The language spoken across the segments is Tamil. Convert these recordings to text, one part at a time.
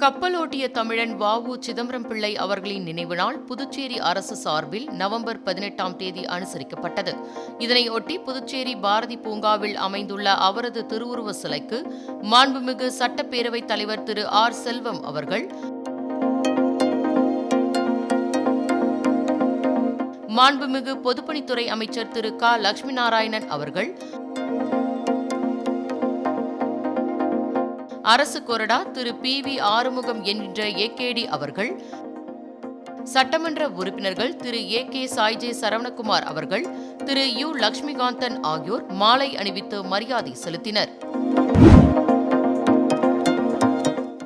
கப்பலோட்டிய தமிழன் வ.உ. சிதம்பரம் பிள்ளை அவர்களின் நினைவு நாள் புதுச்சேரி அரசு சார்பில் நவம்பர் 18ஆம் தேதி அனுசரிக்கப்பட்டது. இதனையொட்டி புதுச்சேரி பாரதி பூங்காவில் அமைந்துள்ள அவரது திருவுருவ சிலைக்கு மாண்புமிகு சட்டப்பேரவைத் தலைவர் திரு ஆர். செல்வம் அவர்கள், மாண்புமிகு பொதுப்பணித்துறை அமைச்சர் திரு க. லட்சுமி நாராயணன் அவர்கள், அரசு கொறடா திரு பி. வி. ஆறுமுகம் என்கின்ற ஏ.கே.டி. அவர்கள், சட்டமன்ற உறுப்பினர்கள் திரு ஏ.கே. சாய்ஜே சரவணகுமார் அவர்கள், திரு யு. லட்சுமிகாந்தன் ஆகியோர் மாலை அணிவித்து மரியாதை செலுத்தினர்.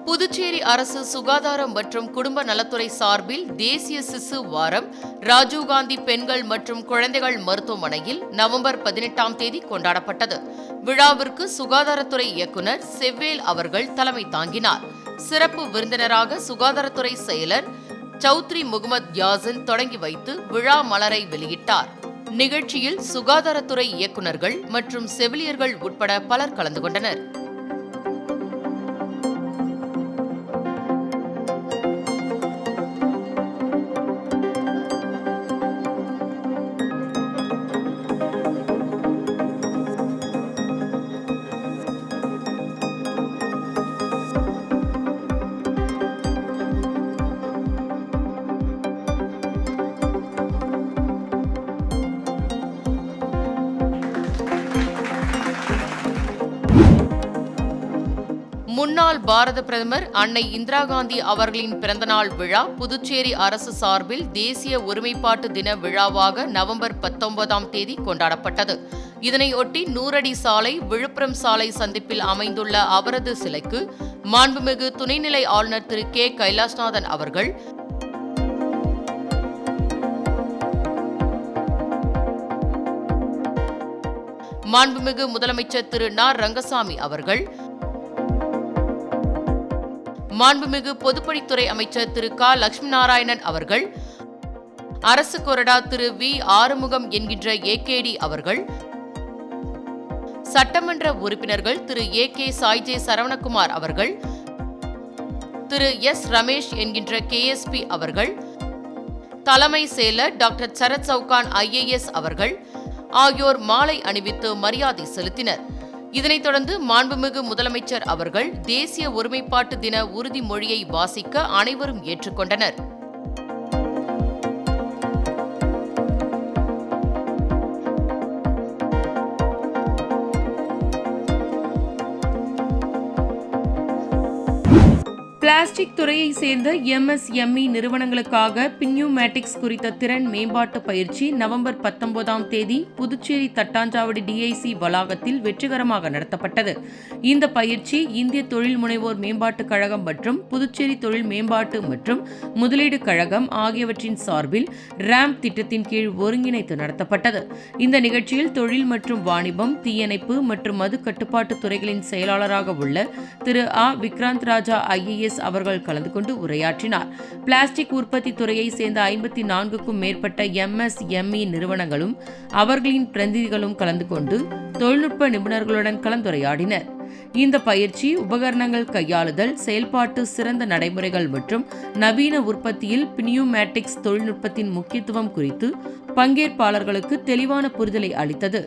புதுச்சேரி அரசு சுகாதாரம் மற்றும் குடும்ப நலத்துறை சார்பில் தேசிய சிசு வாரம் ராஜீவ்காந்தி பெண்கள் மற்றும் குழந்தைகள் மருத்துவமனையில் நவம்பர் 18ஆம் தேதி கொண்டாடப்பட்டது. விழாவிற்கு சுகாதாரத்துறை இயக்குநர் செவ்வேல் அவர்கள் தலைமை தாங்கினார். சிறப்பு விருந்தினராக சுகாதாரத்துறை செயலர் சௌத்ரி முகமது யாசின் தொடங்கி வைத்து விழா மலரை வெளியிட்டார். நிகழ்ச்சியில் சுகாதாரத்துறை இயக்குநர்கள் மற்றும் செவிலியர்கள் உட்பட பலர் கலந்து கொண்டனர். முன்னாள் பாரத பிரதமர் அன்னை இந்திரா காந்தி அவர்களின் பிறந்தநாள் விழா புதுச்சேரி அரசு சார்பில் தேசிய ஒருமைப்பாட்டு தின விழாவாக நவம்பர் 19ஆம் தேதி கொண்டாடப்பட்டது. இதனையொட்டி நூறடி சாலை, விழுப்புரம் சாலை சந்திப்பில் அமைந்துள்ள அவரது சிலைக்கு மாண்புமிகு துணைநிலை ஆளுநர் திரு கே. கைலாஷ்நாதன் அவர்கள், மாண்புமிகு முதலமைச்சர் திரு ந. ரங்கசாமி அவர்கள், மாண்புமிகு பொதுப்பணித்துறை அமைச்சர் திரு க. லட்சுமி நாராயணன் அவர்கள், அரசு கொறடா திரு வி. ஆறுமுகம் என்கின்ற ஏ.கே.டி. அவர்கள், சட்டமன்ற உறுப்பினர்கள் திரு ஏ.கே. சாய்ஜே சரவணகுமார் அவர்கள், திரு எஸ். ரமேஷ் என்கின்ற கே.எஸ்.பி. அவர்கள், தலைமை செயலர் டாக்டர் சரத் சவுகான் ஐ.ஏ.எஸ். அவர்கள் ஆகியோர் மாலை அணிவித்து மரியாதை செலுத்தினர். இதனைத் தொடர்ந்து மாண்புமிகு முதலமைச்சர் அவர்கள் தேசிய ஒருமைப்பாட்டு தின உறுதிமொழியை வாசிக்க அனைவரும் ஏற்றுக்கொண்டனர். பிளாஸ்டிக் துறையை சேர்ந்த எம்.எஸ்.எம்.இ. நிறுவனங்களுக்காக பின்யூமேட்டிக்ஸ் குறித்த திறன் மேம்பாட்டு பயிற்சி நவம்பர் 19ஆம் தேதி புதுச்சேரி தட்டாஞ்சாவடி டிஐசி வளாகத்தில் வெற்றிகரமாக நடத்தப்பட்டது. இந்த பயிற்சி இந்திய தொழில் முனைவோர் மேம்பாட்டுக் கழகம் மற்றும் புதுச்சேரி தொழில் மேம்பாட்டு மற்றும் முதலீடு கழகம் ஆகியவற்றின் சார்பில் ரேம்ப் திட்டத்தின் கீழ் ஒருங்கிணைத்து நடத்தப்பட்டது. இந்த நிகழ்ச்சியில் தொழில் மற்றும் வாணிபம், தீயணைப்பு மற்றும் மது கட்டுப்பாட்டு துறைகளின் செயலாளராக உள்ள திரு ஆ. விக்ராந்த் ராஜா ஐ.ஏ.எஸ். அவர்கள் கலந்து கொண்டு உரையாற்றினார். பிளாஸ்டிக் உற்பத்தி துறையை சேர்ந்த 54க்கும் மேற்பட்ட எம்.எஸ்.எம்.இ. நிறுவனங்களும் அவர்களின் பிரதிநிதிகளும் கலந்து கொண்டு தொழில்நுட்ப நிபுணர்களுடன் கலந்துரையாடினர். இந்த பயிற்சி உபகரணங்கள் கையாளுதல், செயல்பாட்டு சிறந்த நடைமுறைகள் மற்றும் நவீன உற்பத்தியில் பினியூமேட்டிக்ஸ் தொழில்நுட்பத்தின் முக்கியத்துவம் குறித்து பங்கேற்பாளர்களுக்கு தெளிவான புரிதலை அளித்தது.